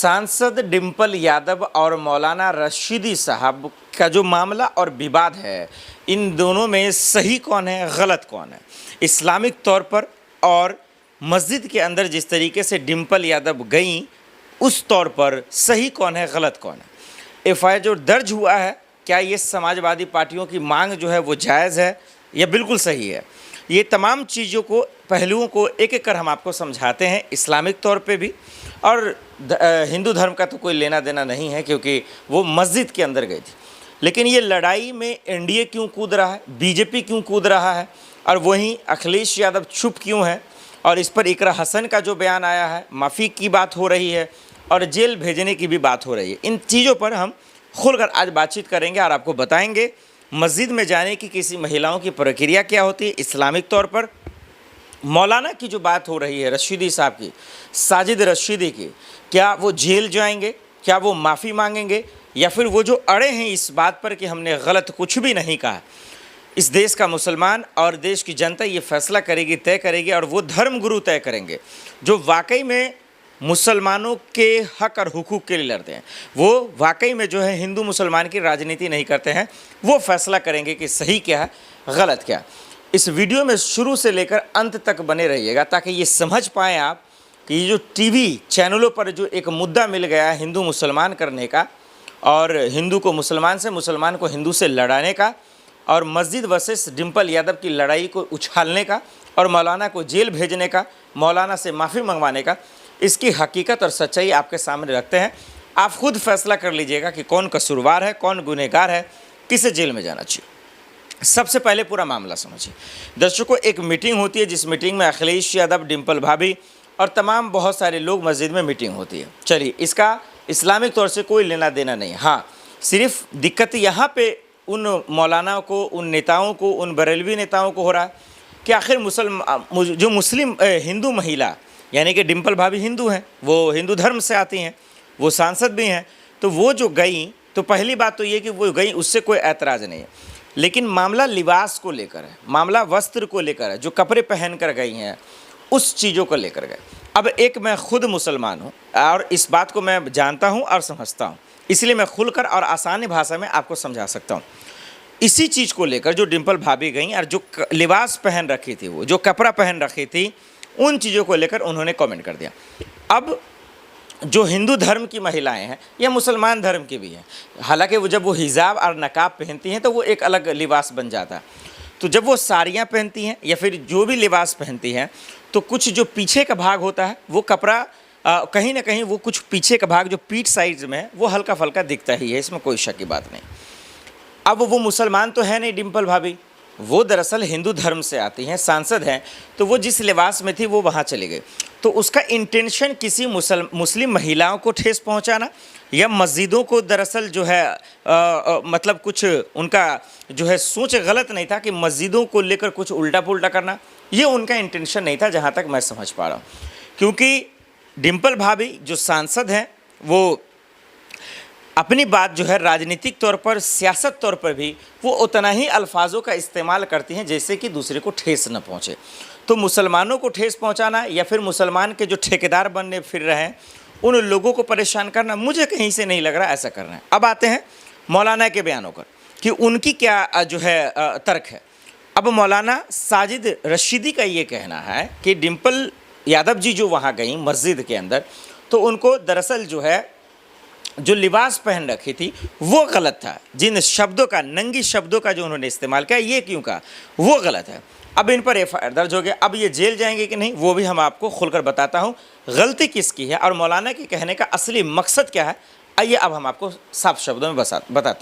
सांसद डिंपल यादव और मौलाना रशीदी साहब का जो मामला और विवाद है, इन दोनों में सही कौन है, गलत कौन है? इस्लामिक तौर पर और मस्जिद के अंदर जिस तरीके से डिंपल यादव गई, उस तौर पर सही कौन है, गलत कौन है? एफआईआर जो दर्ज हुआ है, क्या ये समाजवादी पार्टियों की मांग जो है वो जायज़ है या बिल्कुल सही है? ये तमाम चीज़ों को, पहलुओं को एक एक कर हम आपको समझाते हैं, इस्लामिक तौर पे भी। और हिंदू धर्म का तो कोई लेना देना नहीं है, क्योंकि वो मस्जिद के अंदर गई थी। लेकिन ये लड़ाई में एनडीए क्यों कूद रहा है, बीजेपी क्यों कूद रहा है, और वहीं अखिलेश यादव चुप क्यों है? और इस पर इकरा हसन का जो बयान आया है, माफ़ी की बात हो रही है और जेल भेजने की भी बात हो रही है। इन चीज़ों पर हम खुलकर आज बातचीत करेंगे और आपको बताएंगे मस्जिद में जाने की किसी महिलाओं की प्रक्रिया क्या होती है इस्लामिक तौर पर। मौलाना की जो बात हो रही है, रशीदी साहब की, साजिद रशीदी की, क्या वो जेल जाएंगे, क्या वो माफ़ी मांगेंगे, या फिर वो जो अड़े हैं इस बात पर कि हमने गलत कुछ भी नहीं कहा? इस देश का मुसलमान और देश की जनता ये फैसला करेगी, तय करेगी, और वो धर्म गुरु तय करेंगे जो वाकई में मुसलमानों के हक और हुकूक के लिए लड़ते हैं। वो वाकई में जो है हिंदू मुसलमान की राजनीति नहीं करते हैं। वो फैसला करेंगे कि सही क्या है, गलत क्या। इस वीडियो में शुरू से लेकर अंत तक बने रहिएगा, ताकि ये समझ पाएँ आप कि ये जो टीवी चैनलों पर जो एक मुद्दा मिल गया है हिंदू मुसलमान करने का, और हिंदू को मुसलमान से, मुसलमान को हिंदू से लड़ाने का, और मस्जिद वर्सेस डिंपल यादव की लड़ाई को उछालने का, और मौलाना को जेल भेजने का, मौलाना से माफ़ी मंगवाने का, इसकी हकीकत और सच्चाई आपके सामने रखते हैं। आप खुद फैसला कर लीजिएगा कि कौन कसूरवार है, कौन गुनहगार है, किसे जेल में जाना चाहिए। सबसे पहले पूरा मामला समझिए। दर्शकों, एक मीटिंग होती है, जिस मीटिंग में अखिलेश यादव, डिंपल भाभी और तमाम बहुत सारे लोग, मस्जिद में मीटिंग होती है। चलिए, इसका इस्लामिक तौर से कोई लेना देना नहीं। हाँ, सिर्फ दिक्कत यहाँ पे उन मौलाना को, उन नेताओं को, उन बरेलवी नेताओं को हो रहा है कि आखिर जो मुस्लिम हिंदू महिला, यानी कि डिंपल भाभी हिंदू हैं, वो हिंदू धर्म से आती हैं, वो सांसद भी हैं, तो वो जो गई, तो पहली बात तो ये कि वो गई, उससे कोई ऐतराज़ नहीं है। लेकिन मामला लिबास को लेकर है, मामला वस्त्र को लेकर है, जो कपड़े पहन कर गई हैं उस चीज़ों को लेकर गए। अब एक मैं खुद मुसलमान हूँ और इस बात को मैं जानता हूँ और समझता हूँ, इसलिए मैं खुलकर और आसानी भाषा में आपको समझा सकता हूँ। इसी चीज़ को लेकर जो डिंपल भाभी गई और जो लिबास पहन रखी थी, वो जो कपड़ा पहन रखी थी, उन चीज़ों को लेकर उन्होंने कमेंट कर दिया। अब जो हिंदू धर्म की महिलाएं हैं या मुसलमान धर्म की भी हैं, हालांकि वो जब वो हिजाब और नकाब पहनती हैं तो वो एक अलग लिबास बन जाता है। तो जब वो साड़ियाँ पहनती हैं या फिर जो भी लिबास पहनती हैं, तो कुछ जो पीछे का भाग होता है वो कपड़ा कहीं ना कहीं वो कुछ पीछे का भाग जो पीठ साइड में है वो हल्का फल्का दिखता ही है, इसमें कोई शक की बात नहीं। अब वो मुसलमान तो है नहीं डिंपल भाभी, वो दरअसल हिंदू धर्म से आती हैं, सांसद हैं, तो वो जिस लिबास में थी वो वहाँ चली गई। तो उसका इंटेंशन किसी मुस्लिम महिलाओं को ठेस पहुँचाना या मस्जिदों को दरअसल जो है मतलब कुछ उनका जो है सोच गलत नहीं था कि मस्जिदों को लेकर कुछ उल्टा पुल्टा करना, ये उनका इंटेंशन नहीं था, जहाँ तक मैं समझ पा रहा हूँ। क्योंकि डिंपल भाभी जो सांसद हैं, वो अपनी बात जो है राजनीतिक तौर पर, सियासत तौर पर भी वो उतना ही अल्फाजों का इस्तेमाल करती हैं जैसे कि दूसरे को ठेस न पहुँचे। तो मुसलमानों को ठेस पहुँचाना या फिर मुसलमान के जो ठेकेदार बनने फिर रहे हैं उन लोगों को परेशान करना, मुझे कहीं से नहीं लग रहा ऐसा कर रहे हैं। अब आते हैं मौलाना के बयानों पर कि उनकी क्या जो है तर्क है। अब मौलाना साजिद रशीदी का ये कहना है कि डिंपल यादव जी जो वहाँ गई मस्जिद के अंदर, तो उनको दरअसल जो है जो लिबास पहन रखी थी वो गलत था। जिन शब्दों का, नंगी शब्दों का जो उन्होंने इस्तेमाल किया, ये क्यों कहा, वो गलत है। अब इन पर एफआईआर दर्ज हो गया। अब ये जेल जाएंगे कि नहीं वो भी हम आपको खुलकर बताता हूँ, गलती किसकी है और मौलाना के कहने का असली मकसद क्या है। आइए अब हम आपको साफ शब्दों में बताते हैं।